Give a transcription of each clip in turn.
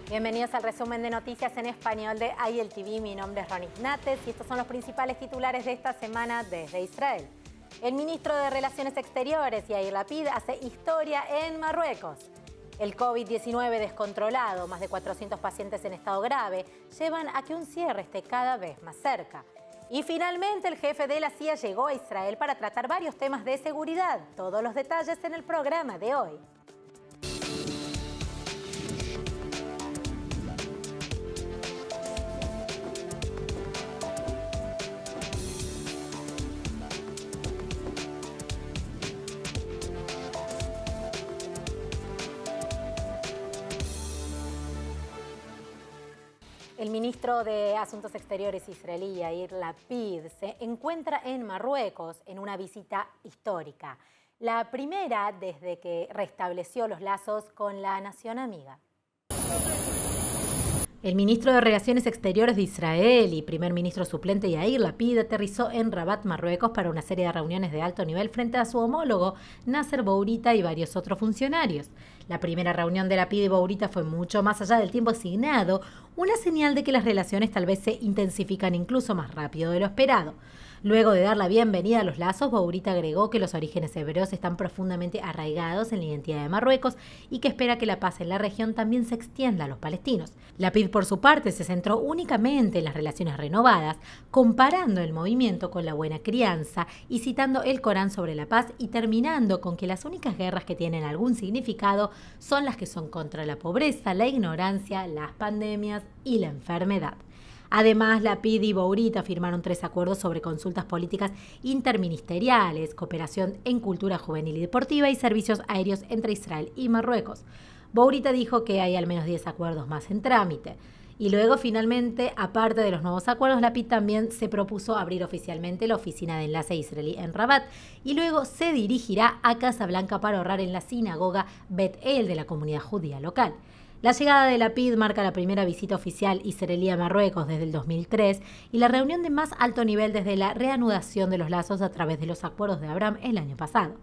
Bienvenidos al resumen de noticias en español de ILTV. Mi nombre es Ronit Nates y estos son los principales titulares de esta semana desde Israel. El ministro de Relaciones Exteriores, Yair Lapid, hace historia en Marruecos. El COVID-19 descontrolado, más de 400 pacientes en estado grave, llevan a que un cierre esté cada vez más cerca. Y finalmente el jefe de la CIA llegó a Israel para tratar varios temas de seguridad. Todos los detalles en el programa de hoy. El ministro de Asuntos Exteriores israelí, Yair Lapid, se encuentra en Marruecos en una visita histórica. La primera desde que restableció los lazos con la nación amiga. El ministro de Relaciones Exteriores de Israel y primer ministro suplente Yair Lapid aterrizó en Rabat, Marruecos, para una serie de reuniones de alto nivel frente a su homólogo Nasser Bourita y varios otros funcionarios. La primera reunión de Lapid y Bourita fue mucho más allá del tiempo asignado, una señal de que las relaciones tal vez se intensifican incluso más rápido de lo esperado. Luego de dar la bienvenida a los lazos, Bourita agregó que los orígenes hebreos están profundamente arraigados en la identidad de Marruecos y que espera que la paz en la región también se extienda a los palestinos. Lapid, por su parte, se centró únicamente en las relaciones renovadas, comparando el movimiento con la buena crianza y citando el Corán sobre la paz y terminando con que las únicas guerras que tienen algún significado son las que son contra la pobreza, la ignorancia, las pandemias y la enfermedad. Además, Lapid y Bourita firmaron 3 acuerdos sobre consultas políticas interministeriales, cooperación en cultura juvenil y deportiva y servicios aéreos entre Israel y Marruecos. Bourita dijo que hay al menos 10 acuerdos más en trámite. Y luego, finalmente, aparte de los nuevos acuerdos, Lapid también se propuso abrir oficialmente la oficina de enlace israelí en Rabat y luego se dirigirá a Casablanca para orar en la sinagoga Bet El de la comunidad judía local. La llegada de Lapid marca la primera visita oficial israelí a Marruecos desde el 2003 y la reunión de más alto nivel desde la reanudación de los lazos a través de los acuerdos de Abraham el año pasado.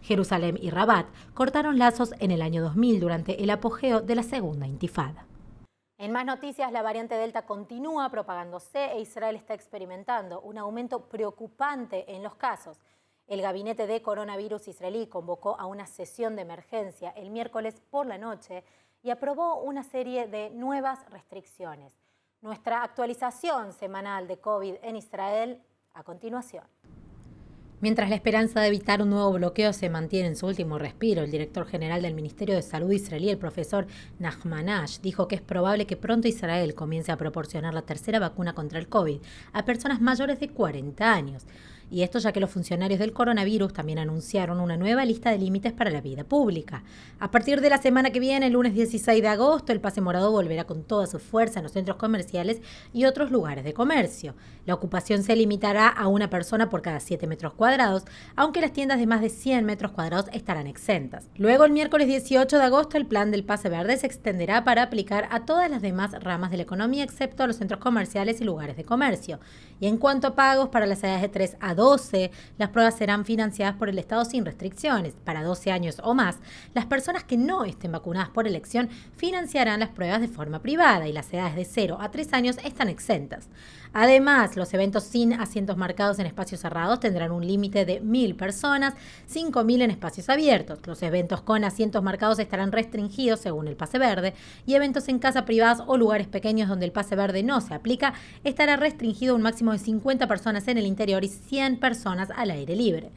Jerusalén y Rabat cortaron lazos en el año 2000 durante el apogeo de la segunda intifada. En más noticias, la variante Delta continúa propagándose e Israel está experimentando un aumento preocupante en los casos. El gabinete de coronavirus israelí convocó a una sesión de emergencia el miércoles por la noche y aprobó una serie de nuevas restricciones. Nuestra actualización semanal de COVID en Israel a continuación. Mientras la esperanza de evitar un nuevo bloqueo se mantiene en su último respiro, el director general del Ministerio de Salud israelí, el profesor Nachman Ash, dijo que es probable que pronto Israel comience a proporcionar la tercera vacuna contra el COVID a personas mayores de 40 años. Y esto ya que los funcionarios del coronavirus también anunciaron una nueva lista de límites para la vida pública. A partir de la semana que viene, el lunes 16 de agosto, el pase morado volverá con toda su fuerza en los centros comerciales y otros lugares de comercio. La ocupación se limitará a una persona por cada 7 metros cuadrados, aunque las tiendas de más de 100 metros cuadrados estarán exentas. Luego, el miércoles 18 de agosto, el plan del pase verde se extenderá para aplicar a todas las demás ramas de la economía, excepto a los centros comerciales y lugares de comercio. Y en cuanto a pagos para las edades de 3 a 12, las pruebas serán financiadas por el Estado sin restricciones. Para 12 años o más, las personas que no estén vacunadas por elección financiarán las pruebas de forma privada y las edades de 0 a 3 años están exentas. Además, los eventos sin asientos marcados en espacios cerrados tendrán un límite de 1.000 personas, 5.000 en espacios abiertos. Los eventos con asientos marcados estarán restringidos según el pase verde y eventos en casas privadas o lugares pequeños donde el pase verde no se aplica estará restringido a un máximo de 50 personas en el interior y 100 personas al aire libre.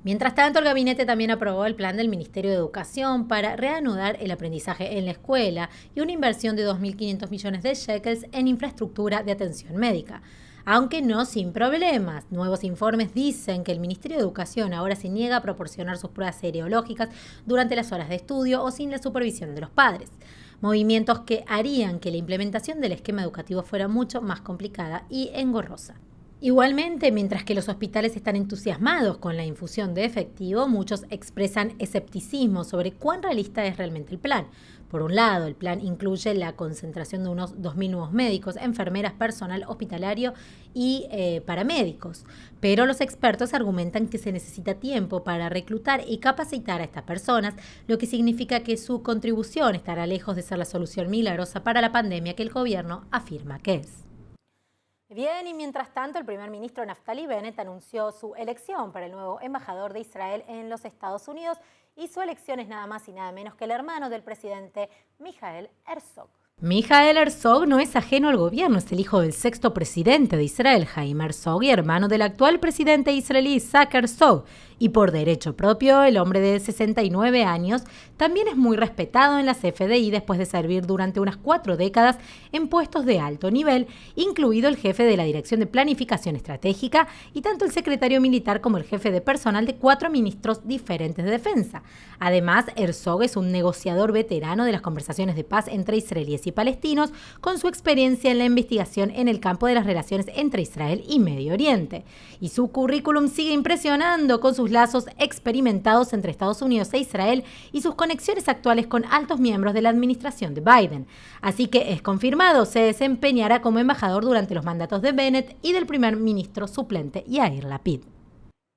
Mientras tanto, el gabinete también aprobó el plan del Ministerio de Educación para reanudar el aprendizaje en la escuela y una inversión de 2.500 millones de shekels en infraestructura de atención médica. Aunque no sin problemas. Nuevos informes dicen que el Ministerio de Educación ahora se niega a proporcionar sus pruebas serológicas durante las horas de estudio o sin la supervisión de los padres. Movimientos que harían que la implementación del esquema educativo fuera mucho más complicada y engorrosa. Igualmente, mientras que los hospitales están entusiasmados con la infusión de efectivo, muchos expresan escepticismo sobre cuán realista es realmente el plan. Por un lado, el plan incluye la concentración de unos 2.000 nuevos médicos, enfermeras, personal hospitalario y paramédicos. Pero los expertos argumentan que se necesita tiempo para reclutar y capacitar a estas personas, lo que significa que su contribución estará lejos de ser la solución milagrosa para la pandemia que el gobierno afirma que es. Bien, y mientras tanto, el primer ministro Naftali Bennett anunció su elección para el nuevo embajador de Israel en los Estados Unidos, y su elección es nada más y nada menos que el hermano del presidente Mijael Herzog. Mijael Herzog no es ajeno al gobierno, es el hijo del sexto presidente de Israel, Jaime Herzog, y hermano del actual presidente israelí Isaac Herzog. Y por derecho propio, el hombre de 69 años también es muy respetado en la CFDI después de servir durante unas 4 décadas en puestos de alto nivel, incluido el jefe de la Dirección de Planificación Estratégica y tanto el secretario militar como el jefe de personal de 4 ministros diferentes de defensa. Además, Herzog es un negociador veterano de las conversaciones de paz entre israelíes y palestinos, con su experiencia en la investigación en el campo de las relaciones entre Israel y Medio Oriente. Y su currículum sigue impresionando con sus lazos experimentados entre Estados Unidos e Israel y sus conexiones actuales con altos miembros de la administración de Biden. Así que es confirmado, se desempeñará como embajador durante los mandatos de Bennett y del primer ministro suplente Yair Lapid.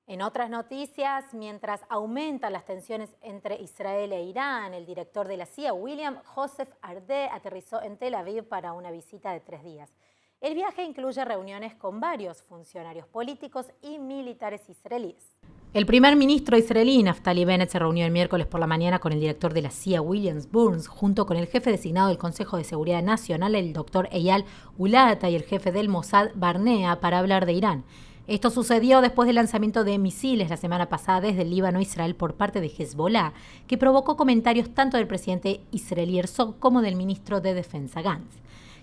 En otras noticias, mientras aumentan las tensiones entre Israel e Irán, el director de la CIA, William Joseph Ardeh, aterrizó en Tel Aviv para una visita de 3 días. El viaje incluye reuniones con varios funcionarios políticos y militares israelíes. El primer ministro israelí, Naftali Bennett, se reunió el miércoles por la mañana con el director de la CIA, William Burns, junto con el jefe designado del Consejo de Seguridad Nacional, el doctor Eyal Ulata, y el jefe del Mossad, Barnea, para hablar de Irán. Esto sucedió después del lanzamiento de misiles la semana pasada desde el Líbano a Israel por parte de Hezbollah, que provocó comentarios tanto del presidente israelí Herzog como del ministro de Defensa Gantz.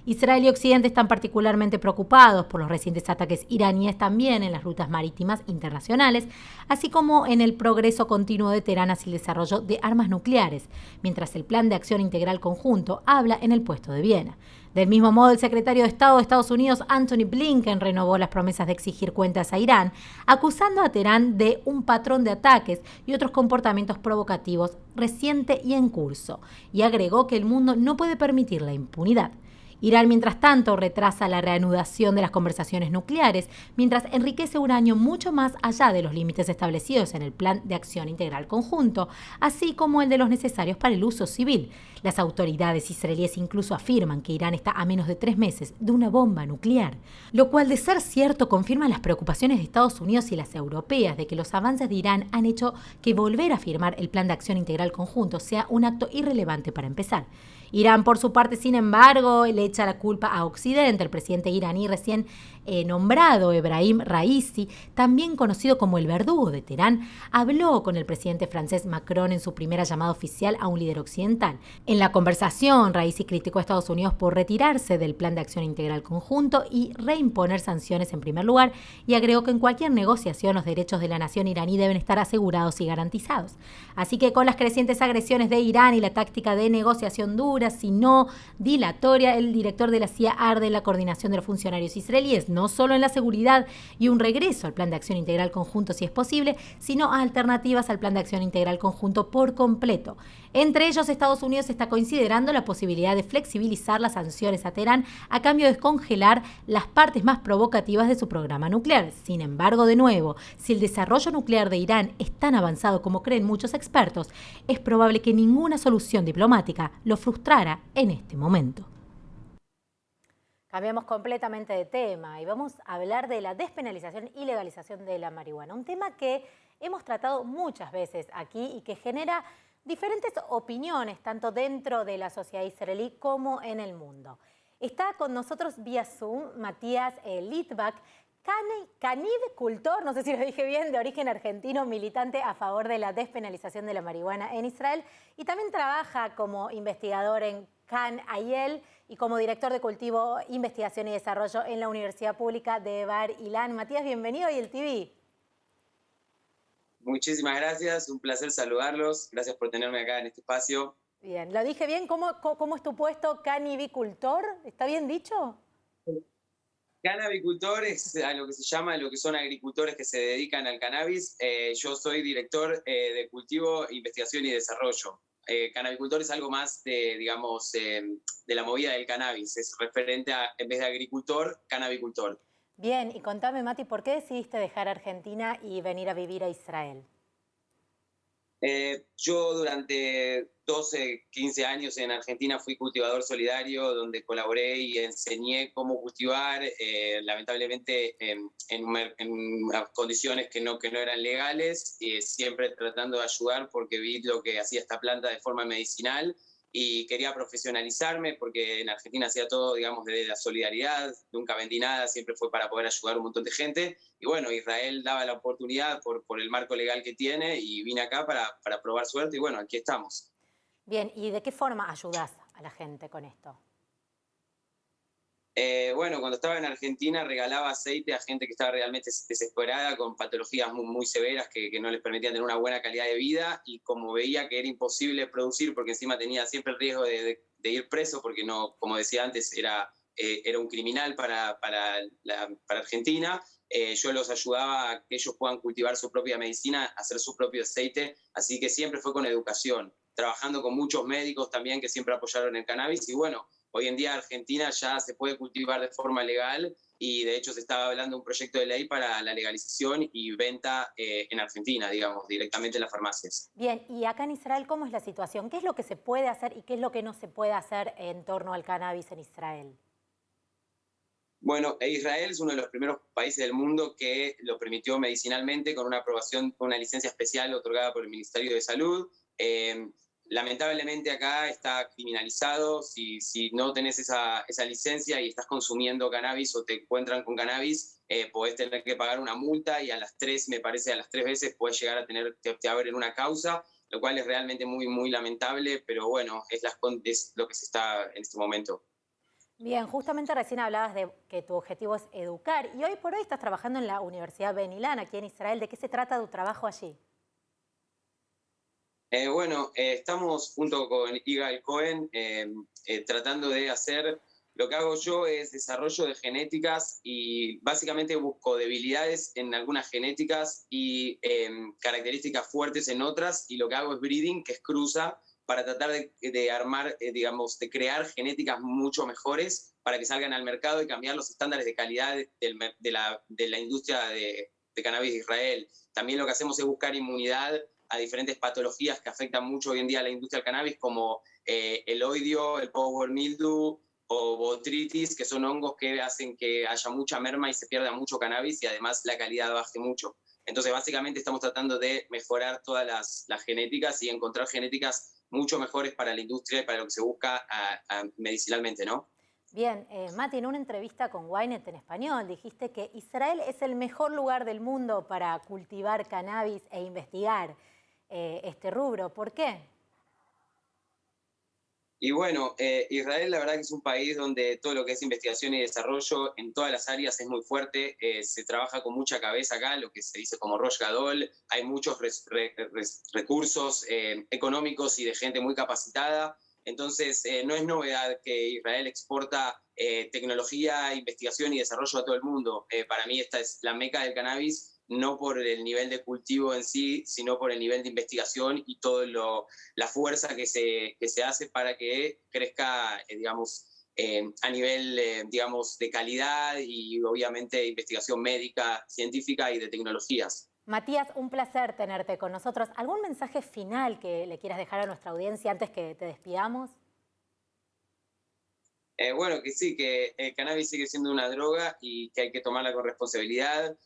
Israel y Occidente están particularmente preocupados por los recientes ataques iraníes también en las rutas marítimas internacionales, así como en el progreso continuo de Teherán hacia el desarrollo de armas nucleares, mientras el Plan de Acción Integral Conjunto habla en el puesto de Viena. Del mismo modo, el secretario de Estado de Estados Unidos, Anthony Blinken, renovó las promesas de exigir cuentas a Irán, acusando a Teherán de un patrón de ataques y otros comportamientos provocativos reciente y en curso, y agregó que el mundo no puede permitir la impunidad. Irán, mientras tanto, retrasa la reanudación de las conversaciones nucleares, mientras enriquece uranio mucho más allá de los límites establecidos en el Plan de Acción Integral Conjunto, así como el de los necesarios para el uso civil. Las autoridades israelíes incluso afirman que Irán está a menos de 3 meses de una bomba nuclear, lo cual, de ser cierto, confirma las preocupaciones de Estados Unidos y las europeas de que los avances de Irán han hecho que volver a firmar el Plan de Acción Integral Conjunto sea un acto irrelevante para empezar. Irán, por su parte, sin embargo, le echa la culpa a Occidente. El presidente iraní recién nombrado, Ebrahim Raisi, también conocido como el verdugo de Teherán, habló con el presidente francés Macron en su primera llamada oficial a un líder occidental. En la conversación, Raisi criticó a Estados Unidos por retirarse del Plan de Acción Integral Conjunto y reimponer sanciones en primer lugar, y agregó que en cualquier negociación los derechos de la nación iraní deben estar asegurados y garantizados. Así que con las crecientes agresiones de Irán y la táctica de negociación dura, sino dilatoria, el director de la CIA arde en la coordinación de los funcionarios israelíes, no solo en la seguridad y un regreso al Plan de Acción Integral Conjunto si es posible, sino a alternativas al Plan de Acción Integral Conjunto por completo. Entre ellos, Estados Unidos está considerando la posibilidad de flexibilizar las sanciones a Teherán a cambio de descongelar las partes más provocativas de su programa nuclear. Sin embargo, de nuevo, si el desarrollo nuclear de Irán es tan avanzado como creen muchos expertos, es probable que ninguna solución diplomática lo frustrara en este momento. Cambiamos completamente de tema y vamos a hablar de la despenalización y legalización de la marihuana, un tema que hemos tratado muchas veces aquí y que genera diferentes opiniones, tanto dentro de la sociedad israelí como en el mundo. Está con nosotros vía Zoom Matías Litvak, canivicultor, no sé si lo dije bien, de origen argentino, militante a favor de la despenalización de la marihuana en Israel, y también trabaja como investigador en Can Ayel y como director de cultivo, investigación y desarrollo en la Universidad Pública de Bar Ilan. Matías, bienvenido a YEL-TV. Muchísimas gracias, un placer saludarlos. Gracias por tenerme acá en este espacio. Bien, ¿lo dije bien? ¿Cómo es tu puesto? ¿Canivicultor? ¿Está bien dicho? Canabicultor es a lo que se llama, lo que son agricultores que se dedican al cannabis. Yo soy director de cultivo, investigación y desarrollo cannabicultor es algo más de, digamos, de la movida del cannabis. Es referente a, en vez de agricultor, cannabicultor. Bien, y contame, Mati, ¿por qué decidiste dejar Argentina y venir a vivir a Israel? Yo durante 12, 15 años en Argentina fui cultivador solidario, donde colaboré y enseñé cómo cultivar, lamentablemente en unas condiciones que no eran legales, siempre tratando de ayudar porque vi lo que hacía esta planta de forma medicinal y quería profesionalizarme porque en Argentina hacía todo, digamos, de la solidaridad, nunca vendí nada, siempre fue para poder ayudar a un montón de gente. Y bueno, Israel daba la oportunidad por el marco legal que tiene y vine acá para probar suerte y bueno, aquí estamos. Bien, ¿y de qué forma ayudás a la gente con esto? Bueno, cuando estaba en Argentina regalaba aceite a gente que estaba realmente desesperada, con patologías muy, muy severas que no les permitían tener una buena calidad de vida y como veía que era imposible producir porque encima tenía siempre el riesgo de ir preso porque no, como decía antes, era un criminal para Argentina, yo los ayudaba a que ellos puedan cultivar su propia medicina, hacer su propio aceite, así que siempre fue con educación, trabajando con muchos médicos también que siempre apoyaron el cannabis y bueno, hoy en día Argentina ya se puede cultivar de forma legal y de hecho se estaba hablando de un proyecto de ley para la legalización y venta en Argentina, digamos, directamente en las farmacias. Bien, y acá en Israel, ¿cómo es la situación? ¿Qué es lo que se puede hacer y qué es lo que no se puede hacer en torno al cannabis en Israel? Bueno, Israel es uno de los primeros países del mundo que lo permitió medicinalmente con una aprobación, con una licencia especial otorgada por el Ministerio de Salud. Lamentablemente acá está criminalizado. Si no tenés esa licencia y estás consumiendo cannabis o te encuentran con cannabis, podés tener que pagar una multa y a las 3, me parece, a las 3 veces podés llegar a te abren una causa, lo cual es realmente muy, muy lamentable, pero bueno, es lo que se está en este momento. Bien, justamente recién hablabas de que tu objetivo es educar y hoy por hoy estás trabajando en la Universidad Ben Ilan, aquí en Israel. ¿De qué se trata tu trabajo allí? Bueno, estamos junto con Igal Cohen tratando de hacer, lo que hago yo es desarrollo de genéticas y básicamente busco debilidades en algunas genéticas y características fuertes en otras y lo que hago es breeding, que es cruza, para tratar de armar, digamos, de crear genéticas mucho mejores para que salgan al mercado y cambiar los estándares de calidad de la industria de cannabis de Israel. También lo que hacemos es buscar inmunidad a diferentes patologías que afectan mucho hoy en día a la industria del cannabis, como el oidio, el power mildew o botrytis, que son hongos que hacen que haya mucha merma y se pierda mucho cannabis y además la calidad baje mucho. Entonces, básicamente estamos tratando de mejorar todas las genéticas y encontrar genéticas mucho mejores para la industria y para lo que se busca medicinalmente, ¿no? Bien, Mati, en una entrevista con Ynet en español dijiste que Israel es el mejor lugar del mundo para cultivar cannabis e investigar este rubro. ¿Por qué? Y bueno, Israel la verdad que es un país donde todo lo que es investigación y desarrollo en todas las áreas es muy fuerte, se trabaja con mucha cabeza acá, lo que se dice como Rosh Gadol, hay muchos recursos económicos y de gente muy capacitada, entonces no es novedad que Israel exporta tecnología, investigación y desarrollo a todo el mundo. Para mí esta es la meca del cannabis, no por el nivel de cultivo en sí, sino por el nivel de investigación y todo la fuerza que se hace para que crezca, digamos, a nivel, digamos, de calidad y obviamente de investigación médica, científica y de tecnologías. Matías, un placer tenerte con nosotros. ¿Algún mensaje final que le quieras dejar a nuestra audiencia antes que te despidamos? Bueno, que sí, que el cannabis sigue siendo una droga y que hay que tomarla con responsabilidad.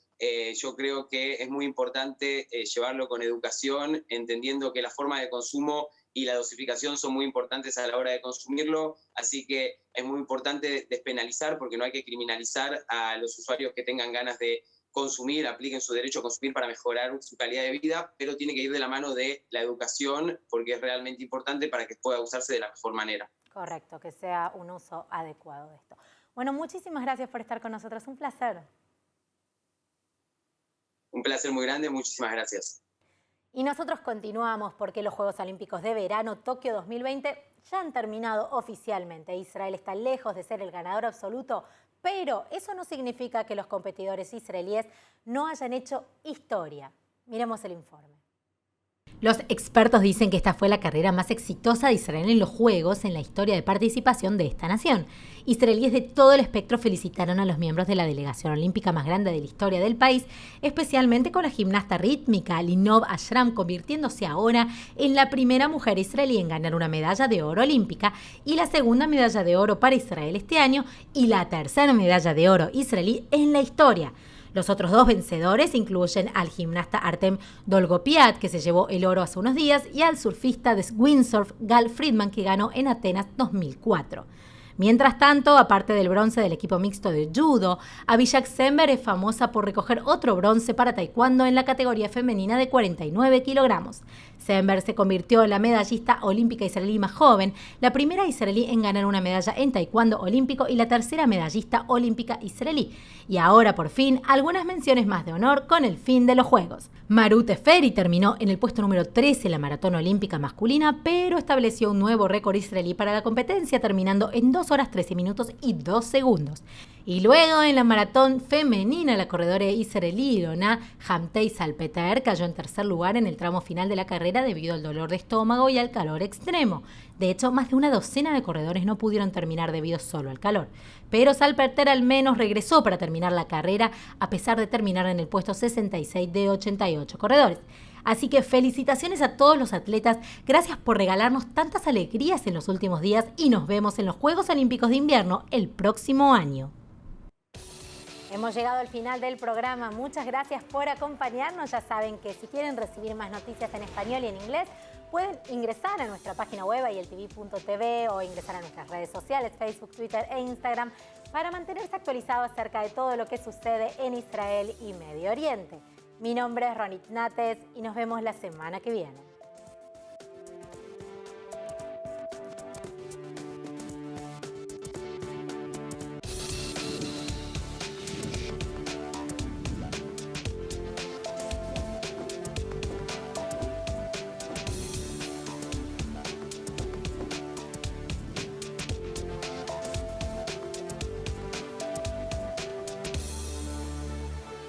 Yo creo que es muy importante llevarlo con educación, entendiendo que la forma de consumo y la dosificación son muy importantes a la hora de consumirlo, así que es muy importante despenalizar porque no hay que criminalizar a los usuarios que tengan ganas de consumir, apliquen su derecho a consumir para mejorar su calidad de vida, pero tiene que ir de la mano de la educación porque es realmente importante para que pueda usarse de la mejor manera. Correcto, que sea un uso adecuado de esto. Bueno, muchísimas gracias por estar con nosotros. Un placer. Un placer muy grande, muchísimas gracias. Y nosotros continuamos porque los Juegos Olímpicos de Verano Tokio 2020 ya han terminado oficialmente. Israel está lejos de ser el ganador absoluto, pero eso no significa que los competidores israelíes no hayan hecho historia. Miremos el informe. Los expertos dicen que esta fue la carrera más exitosa de Israel en los Juegos en la historia de participación de esta nación. Israelíes de todo el espectro felicitaron a los miembros de la delegación olímpica más grande de la historia del país, especialmente con la gimnasta rítmica Linov Ashram, convirtiéndose ahora en la primera mujer israelí en ganar una medalla de oro olímpica y la segunda medalla de oro para Israel este año y la tercera medalla de oro israelí en la historia. Los otros dos vencedores incluyen al gimnasta Artem Dolgopiat, que se llevó el oro hace unos días, y al surfista de windsurf Gal Friedman, que ganó en Atenas 2004. Mientras tanto, aparte del bronce del equipo mixto de judo, Abhishek Sember es famosa por recoger otro bronce para taekwondo en la categoría femenina de 49 kilogramos. Sember se convirtió en la medallista olímpica israelí más joven, la primera israelí en ganar una medalla en taekwondo olímpico y la tercera medallista olímpica israelí. Y ahora, por fin, algunas menciones más de honor con el fin de los Juegos. Marut Teferi terminó en el puesto número 13 en la maratón olímpica masculina, pero estableció un nuevo récord israelí para la competencia, terminando en 2 horas 13 minutos y 2 segundos. Y luego en la maratón femenina, la corredora israelí Irona Hamtei Salpeter cayó en tercer lugar en el tramo final de la carrera debido al dolor de estómago y al calor extremo. De hecho, más de una docena de corredores no pudieron terminar debido solo al calor. Pero Salpeter al menos regresó para terminar la carrera, a pesar de terminar en el puesto 66 de 88 corredores. Así que felicitaciones a todos los atletas, gracias por regalarnos tantas alegrías en los últimos días y nos vemos en los Juegos Olímpicos de Invierno el próximo año. Hemos llegado al final del programa. Muchas gracias por acompañarnos. Ya saben que si quieren recibir más noticias en español y en inglés, pueden ingresar a nuestra página web ayeltv.tv o ingresar a nuestras redes sociales, Facebook, Twitter e Instagram, para mantenerse actualizado acerca de todo lo que sucede en Israel y Medio Oriente. Mi nombre es Ronit Nates y nos vemos la semana que viene.